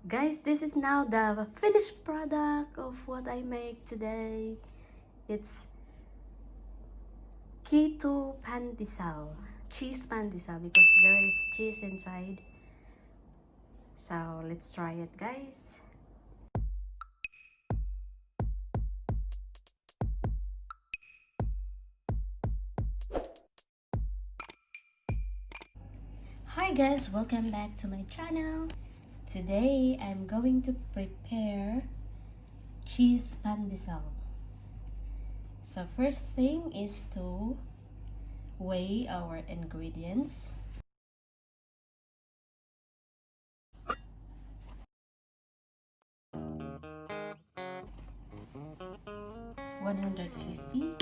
Guys, this is now the finished product of what I make today. It's Keto pandesal, cheese pandesal, because there is cheese inside. So let's try it, guys. Hi guys, welcome back to my channel. Today I'm going to prepare cheese pandesal. So first thing is to weigh our ingredients. $150.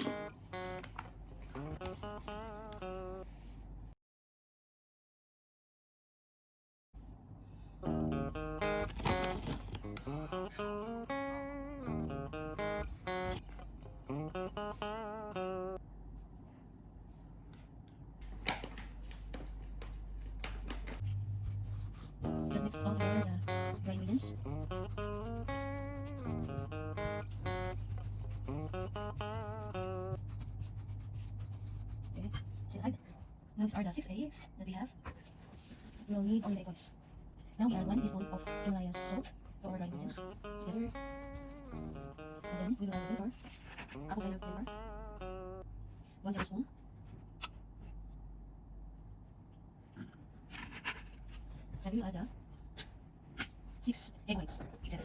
Just mix all together the dry ingredients. Okay, so these are the 6 eggs that we have. We'll need only the egg whites. Now we add 1 teaspoon of Himalaya salt to our dry ingredients together. And then we will add vinegar, apple cider vinegar, 1 tablespoon. And we will add the 6 egg whites together.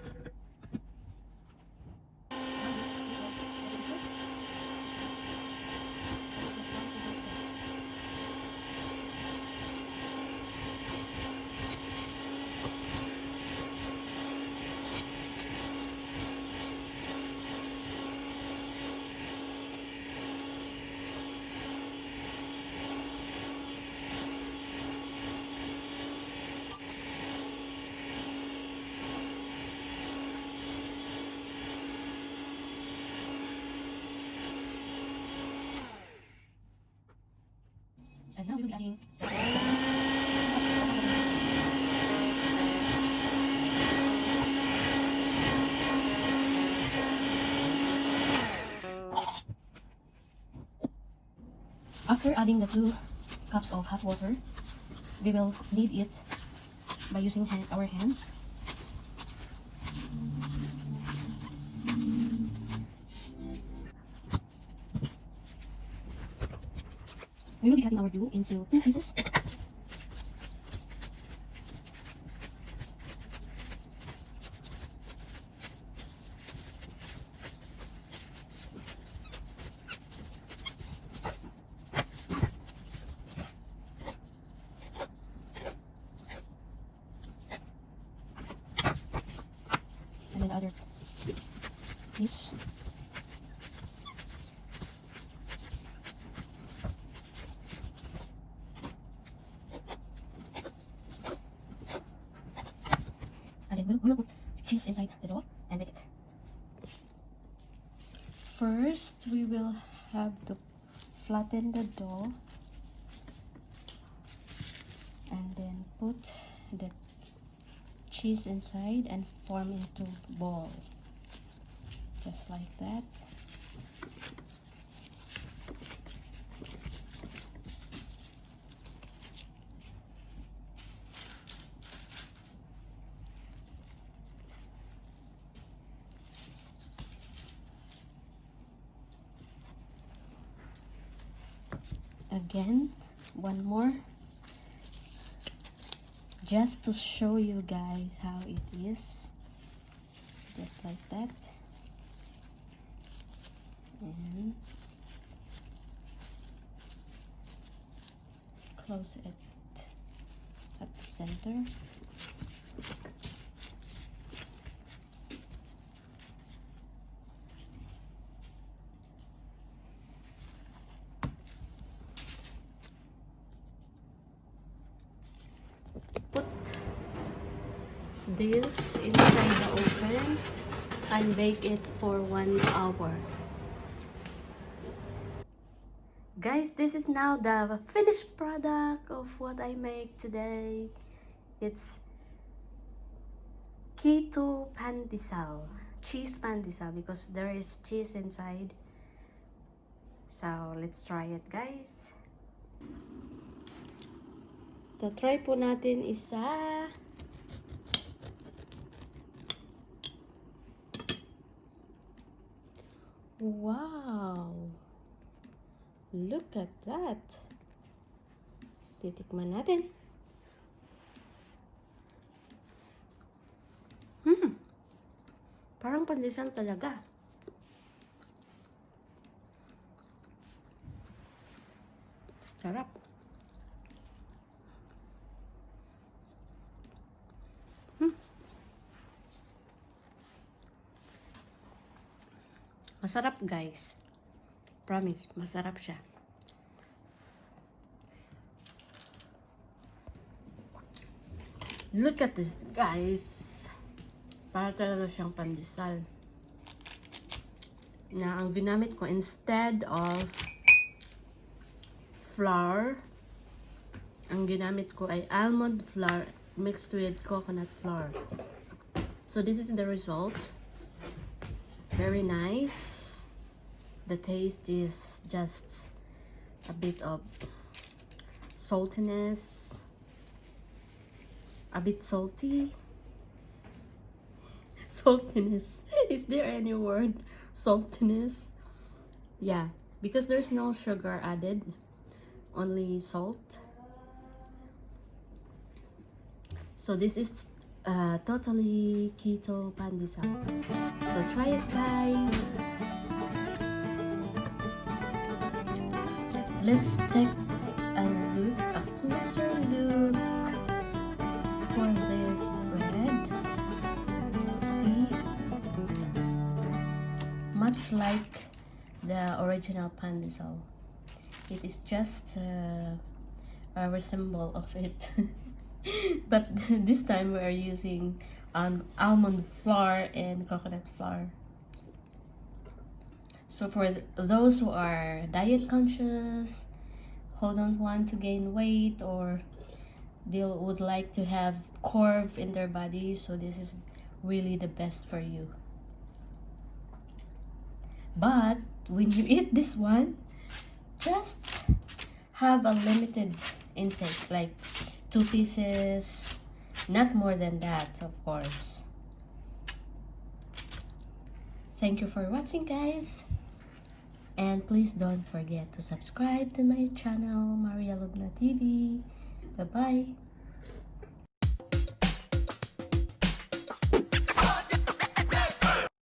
And now we will be adding after adding the 2 cups of hot water, we will knead it by using our hands. We will be cutting our dough into 2 pieces. And then the other piece. We will put cheese inside the dough and bake it. First, we will have to flatten the dough and then put the cheese inside and form into ball, just like that. Again, one more, just to show you guys how it is, just like that. And close it at the center. Put this inside the oven and bake it for 1 hour. Guys, this is now the finished product of what I make today. It's Keto pandesal. Cheese pandesal because there is cheese inside. So, let's try it, guys. Try po natin isa. Wow! Look at that! Titikman natin. Parang pandesal talaga. Sarap. Masarap, guys. Promise, masarap siya. Look at this, guys. Para talaga siyang pandesal. Na ang ginamit ko instead of flour, ang ginamit ko ay almond flour mixed with coconut flour. So this is the result. Very nice. The taste is just a bit of saltiness, a bit salty. Saltiness. Is there any word? Saltiness? Yeah, because there's no sugar added, only salt. So this is totally keto pandesal. So try it, guys. Let's take a closer look for this bread. See, much like the original pandesal, it is just a resemble of it. But this time we are using almond flour and coconut flour. So for those who are diet conscious, who don't want to gain weight, or they would like to have CARB in their body, so this is really the best for you. But when you eat this one, just have a limited intake, like 2 pieces, not more than that, of course. Thank you for watching, guys, and please don't forget to subscribe to my channel, Maria Lugna TV. Bye bye.